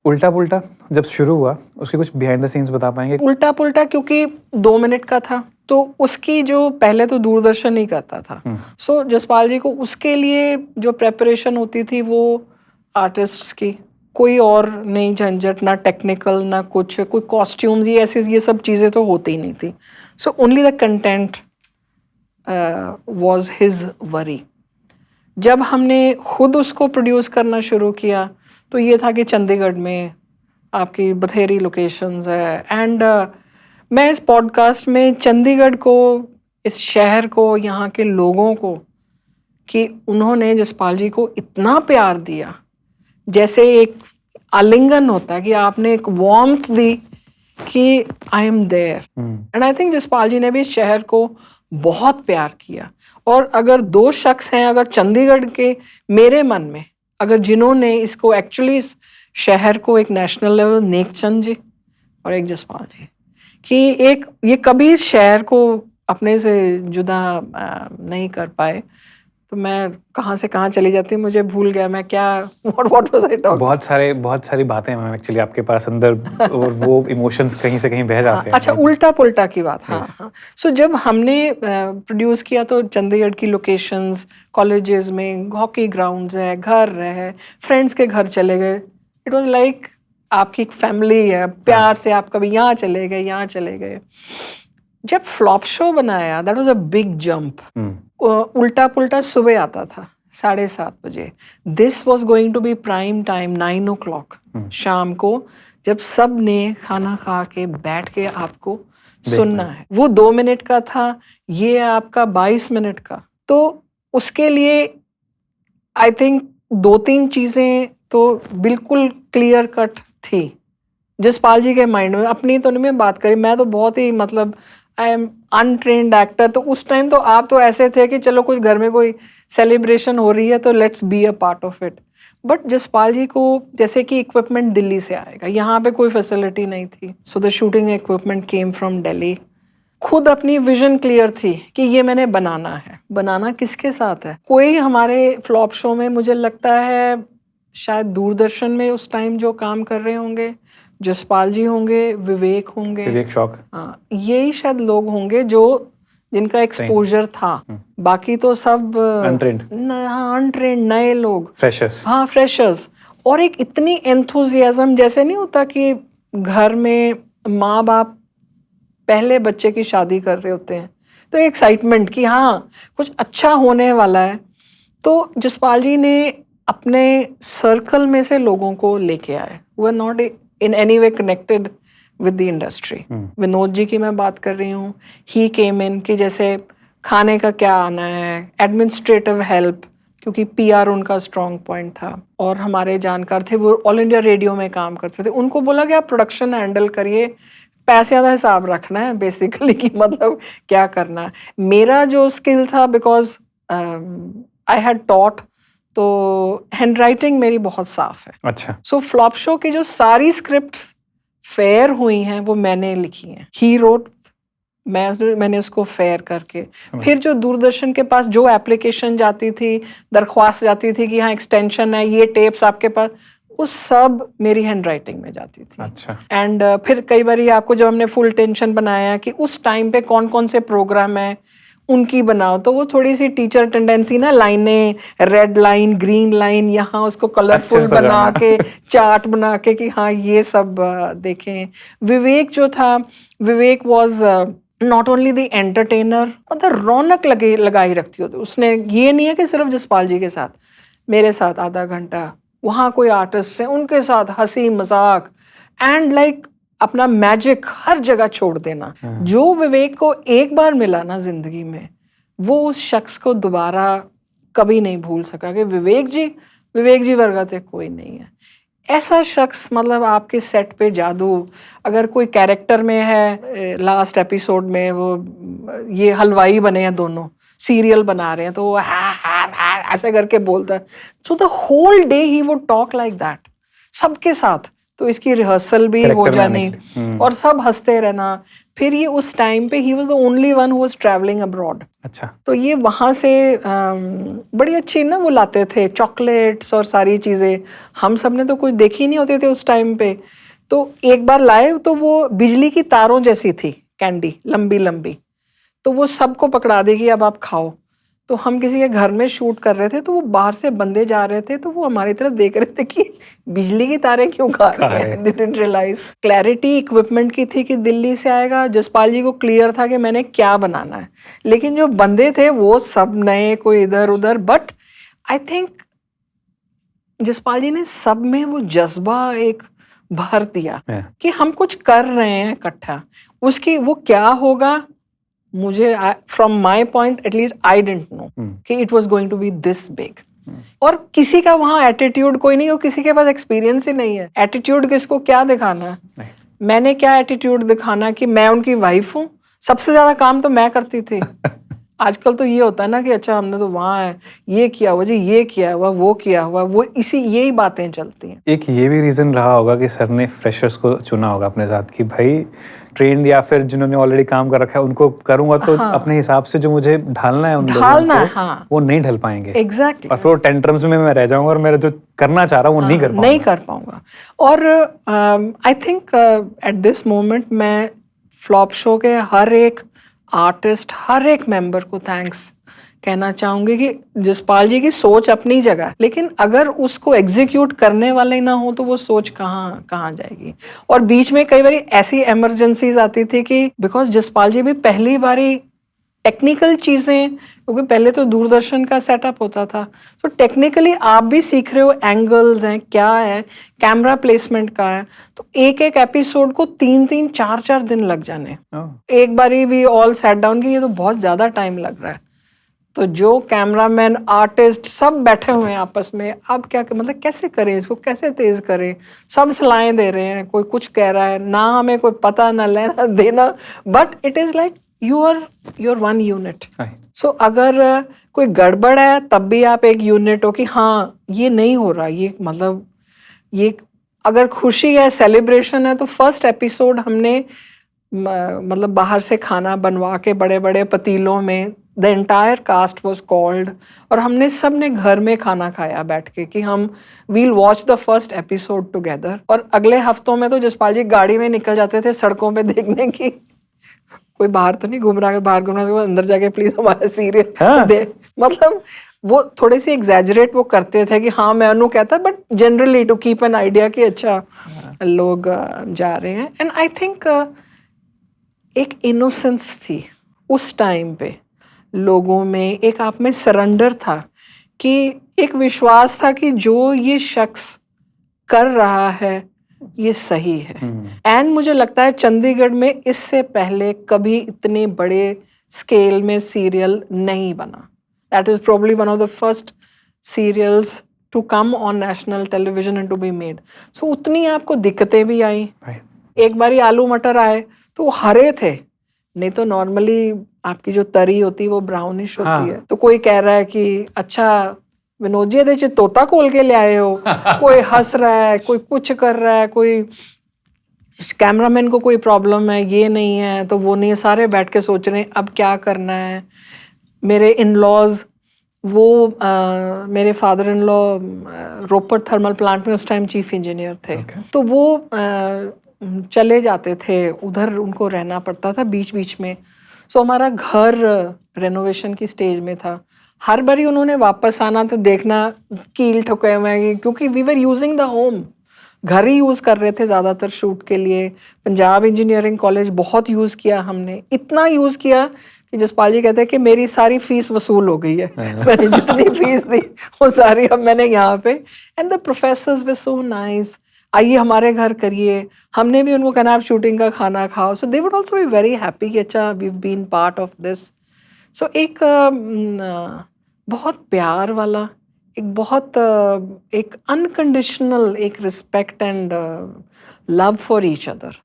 उल्टा पुल्टा जब शुरू हुआ उसके कुछ बिहाइंड द सीन्स बता पाएंगे? उल्टा पुल्टा क्योंकि 2 मिनट का था तो उसकी जो पहले तो दूरदर्शन नहीं करता था, सो जसपाल जी को उसके लिए जो प्रेपरेशन होती थी वो आर्टिस्ट्स की, कोई और नहीं झंझट, ना टेक्निकल ना कुछ, कोई कॉस्ट्यूम्स ये ऐसी ये सब चीज़ें तो होती ही नहीं थी. So only the content was his worry. जब हमने खुद उसको प्रोड्यूस करना शुरू किया तो ये था कि चंडीगढ़ में आपकी बथेरी लोकेशंस है. एंड मैं इस पॉडकास्ट में चंडीगढ़ को, इस शहर को, यहाँ के लोगों को, कि उन्होंने जसपाल जी को इतना प्यार दिया, जैसे एक आलिंगन होता है कि आपने एक वार्मथ दी कि I am there. And I think Jaspal ji ने भी इस शहर को बहुत प्यार किया. और अगर 2 शख्स हैं अगर चंडीगढ़ के, मेरे मन में, अगर जिन्होंने इसको एक्चुअली इस शहर को एक नेशनल लेवल, नेकचंद जी और एक जसपाल जी, कि एक ये कभी इस शहर को अपने से जुदा नहीं कर पाए. तो मैं कहाँ से कहाँ चली जाती हूँ, मुझे भूल गया मैं क्या, व्हाट वाज आई टॉकिंग. बहुत सारी बातें हैं एक्चुअली आपके पास अंदर और वो इमोशंस कहीं से कहीं बह जाते हैं. अच्छा, उल्टा पुल्टा की बात. हाँ. सो जब हमने प्रोड्यूस किया तो चंडीगढ़ की लोकेशंस, कॉलेजेस में हॉकी ग्राउंड्स है, घर है, फ्रेंड्स के घर चले गए. इट वाज लाइक आपकी एक फैमिली है, प्यार से आप कभी यहाँ चले गए, यहाँ चले गए. जब फ्लॉप शो बनाया, that was a big jump. Ulta Pulta सुबह आता था 7:30 बजे. This was going to be prime time 9 o'clock शाम को, जब सब ने खाना खा के बैठ के आपको सुनना है. वो 2 मिनट का था, ये आपका 22 मिनट का. तो उसके लिए आई थिंक 2-3 चीजें तो बिल्कुल क्लियर कट थी जसपाल जी के माइंड में. अपनी तो नहीं मैं बात करी, मैं तो बहुत ही मतलब आई एम अनट्रेन्ड एक्टर. तो उस टाइम तो आप तो ऐसे थे कि चलो कुछ घर में कोई सेलिब्रेशन हो रही है तो let's be a part of it. But Jaspal ji को जैसे कि इक्विपमेंट दिल्ली से आएगा, यहाँ पे कोई फैसिलिटी नहीं थी. So the shooting equipment came from Delhi. खुद अपनी विजन क्लियर थी कि ये मैंने बनाना है. बनाना किसके साथ है? कोई हमारे फ्लॉप शो में मुझे लगता है शायद दूरदर्शन में उस टाइम जो काम कर रहे होंगे, जसपाल जी होंगे, विवेक होंगे, विवेक शौक, हाँ, यही शायद लोग होंगे जो जिनका एक्सपोजर था. बाकी तो सब अनट्रेंड नए लोग, फ्रेशर्स. हाँ, फ्रेशर्स. और एक इतनी एंथुजियाज्म, जैसे नहीं होता कि घर में माँ बाप पहले बच्चे की शादी कर रहे होते हैं तो एक्साइटमेंट कि हाँ कुछ अच्छा होने वाला है. तो जसपाल जी ने अपने सर्कल में से लोगों को लेके आए, वो are not in any way connected with the industry. Vinod ji की मैं बात कर रही हूँ, ही केम इन कि जैसे खाने का क्या आना है, एडमिनिस्ट्रेटिव हेल्प, क्योंकि पीआर उनका स्ट्रॉन्ग पॉइंट था. और हमारे जानकार थे, वो ऑल इंडिया रेडियो में काम करते थे. उनको बोला कि आप प्रोडक्शन हैंडल करिए, पैसे का हिसाब रखना है बेसिकली, कि मतलब क्या करना है. मेरा जो स्किल था, बिकॉज आई हैड टॉट, तो हैंड राइटिंग मेरी बहुत साफ है. अच्छा. सो फ्लॉप शो की जो सारी स्क्रिप्ट्स फेयर हुई हैं वो मैंने लिखी हैं. ही रोट, मैंने उसको फेयर करके, फिर जो दूरदर्शन के पास जो एप्लीकेशन जाती थी, दरख्वास्त जाती थी कि हाँ एक्सटेंशन है, ये टेप्स आपके पास, वो सब मेरी हैंड राइटिंग में जाती थी. अच्छा. एंड फिर कई बार आपको जब हमने फुल टेंशन बनाया कि उस टाइम पे कौन कौन से प्रोग्राम है उनकी बनाओ, तो वो थोड़ी सी टीचर टेंडेंसी ना, लाइनें, रेड लाइन, ग्रीन लाइन, यहाँ उसको कलरफुल बना के चार्ट बना के कि हाँ ये सब देखें. विवेक जो था, Vivek was not only the entertainer, मतलब रौनक लगाई रखती होती. उसने ये नहीं है कि सिर्फ जसपाल जी के साथ, मेरे साथ आधा घंटा, वहाँ कोई आर्टिस्ट हैं उनके साथ हंसी मजाक, एंड लाइक अपना मैजिक हर जगह छोड़ देना. जो विवेक को एक बार मिला ना जिंदगी में, वो उस शख्स को दोबारा कभी नहीं भूल सका कि विवेक जी वर्गा तो कोई नहीं है. ऐसा शख्स, मतलब आपके सेट पे जादू. अगर कोई कैरेक्टर में है, लास्ट एपिसोड में वो ये हलवाई बने हैं, दोनों सीरियल बना रहे हैं, तो वो ऐसे करके बोलता है. So the whole day he would talk like that सबके साथ. तो इसकी रिहर्सल भी हो Character में जानी आने के लिए। और सब हंसते रहना। फिर ये उस टाइम पे he was the only one who was travelling abroad. अच्छा। तो ये वहाँ से बड़ी अच्छी ना वो लाते थे चॉकलेट्स और सारी चीज़ें। हम सब ने तो कुछ देखी नहीं होते थे उस टाइम पे। तो एक बार लाए तो वो बिजली की तारों जैसी थी कैंडी, लंबी लंबी। तो वो सबको पकड़ा दी कि अब आप खाओ। तो हम किसी के घर में शूट कर रहे थे, तो वो बाहर से बंदे जा रहे थे, तो वो हमारी तरफ देख रहे थे कि बिजली की तारें क्यों खा रहे हैं। They didn't realize। Clarity equipment की थी कि दिल्ली से आएगा। जसपाल जी को क्लियर था कि मैंने क्या बनाना है, लेकिन जो बंदे थे वो सब नए, कोई इधर उधर। But I think Jaspal ji ने सब में वो जज्बा एक भर दिया कि हम कुछ कर रहे हैं इकट्ठा। उसकी वो क्या होगा, मुझे from my point at least I didn't know कि it was going to be this big. और किसी का वहाँ एटीट्यूड कोई नहीं, और किसी के पास एक्सपीरियंस ही नहीं है। एटीट्यूड किसको क्या दिखाना है? मैंने क्या एटीट्यूड दिखाना कि मैं उनकी वाइफ हूँ? सबसे ज्यादा काम तो मैं करती थी। आजकल तो ये होता है ना कि अच्छा हमने तो वहाँ ये किया हुआ जी, ये किया हुआ, वो किया हुआ, वो यही बातें चलती हैं। एक ये भी रीजन रहा होगा कि सर ने फ्रेशर्स को चुना होगा अपने साथ कि भाई ट्रेंड या फिर जिन्होंने ऑलरेडी काम कर रखा है उनको करूंगा तो अपने हिसाब से जो मुझे ढालना है उन लोगों को वो नहीं ढल पाएंगे। एग्जैक्टली। और फिर वो टेंट्रम्स में मैं रह जाऊंगा और मेरा जो करना चाह रहा हूँ वो नहीं कर पाऊंगा। और I think at this moment मैं फ्लॉप शो के हर एक आर्टिस्ट, हर एक मेंबर को थैंक्स कहना चाहूंगी कि जसपाल जी की सोच अपनी जगह है, लेकिन अगर उसको एग्जीक्यूट करने वाले ना हो तो वो सोच कहाँ जाएगी। और बीच में कई बार ऐसी इमरजेंसीज आती थी कि बिकॉज जसपाल जी भी पहली बारी टेक्निकल चीज़ें, क्योंकि पहले तो दूरदर्शन का सेटअप होता था, तो टेक्निकली आप भी सीख रहे हो, एंगल्स हैं, क्या है, कैमरा प्लेसमेंट का है। तो एक एक एपिसोड को 3-3, 4-4 दिन लग जाने। एक बारी भी ऑल सेट डाउन की ये तो बहुत ज़्यादा टाइम लग रहा है। तो जो कैमरामैन, आर्टिस्ट सब बैठे हुए हैं आपस में, अब क्या मतलब कैसे करें इसको, कैसे तेज करें, सब सलाहें दे रहे हैं, कोई कुछ कह रहा है, ना हमें कोई पता ना लेना देना, but it is like you are one unit. So अगर कोई गड़बड़ है तब भी आप एक यूनिट हो कि हाँ ये नहीं हो रहा, ये मतलब ये अगर खुशी है, सेलिब्रेशन है, तो फर्स्ट एपिसोड हमने मतलब बाहर से खाना बनवा के बड़े बड़े पतीलों में, the entire cast was called, और हमने सब ने घर में खाना खाया बैठ के कि हम we'll watch the first episode together. और अगले हफ्तों में तो जसपाल जी गाड़ी में निकल जाते थे सड़कों पे देखने की कोई बाहर तो नहीं घूम रहा, अगर बाहर घूम रहा है तो अंदर जाके प्लीज हमारा सीरियल दे। मतलब वो थोड़े से एग्जैजरेट वो करते थे कि हाँ मैं अनु कहता, but generally to keep an idea कि अच्छा लोग जा रहे हैं। एंड आई थिंक एक इनोसेंस थी उस टाइम पे लोगों में, एक आप में सरेंडर था कि एक विश्वास था कि जो ये शख्स कर रहा है ये सही है। एंड मुझे लगता है चंडीगढ़ में इससे पहले कभी इतने बड़े स्केल में सीरियल नहीं बना। That is probably one of the first serials to come on national television and to be made. So उतनी आपको दिक्कतें भी आई। एक बारी आलू मटर आए तो वो हरे थे, नहीं तो नॉर्मली आपकी जो तरी होती है वो ब्राउनिश होती है। तो कोई कह रहा है कि अच्छा विनोद जी ਇਹਦੇ 'ਚ तोता खोल के ले आए हो, कोई हंस रहा है, कोई कुछ कर रहा है, कोई कैमरामैन को कोई प्रॉब्लम है, ये नहीं है तो वो नहीं है, सारे बैठ के सोच रहे हैं अब क्या करना है। मेरे इन लॉज वो मेरे father in law Ropar thermal plant में उस टाइम चीफ इंजीनियर थे। तो वो चले जाते थे उधर, उनको रहना पड़ता था बीच बीच में। सो हमारा घर रेनोवेशन की स्टेज में था। हर बारी उन्होंने वापस आना तो देखना कील ठुके हुए हैं, क्योंकि we were using the home, घर ही यूज़ कर रहे थे ज़्यादातर शूट के लिए। पंजाब इंजीनियरिंग कॉलेज बहुत यूज़ किया हमने, इतना यूज़ किया कि जसपाल जी कहते हैं कि मेरी सारी फीस वसूल हो गई है। मैंने जितनी फीस दी वो सारी अब मैंने यहाँ पे। And the professors were so nice, आइए हमारे घर करिए, हमने भी उनको कहना आप शूटिंग का खाना खाओ। So they would also be very happy कि अच्छा we have been part of this. So एक बहुत प्यार वाला, एक बहुत एक अनकंडीशनल एक respect and love for each other.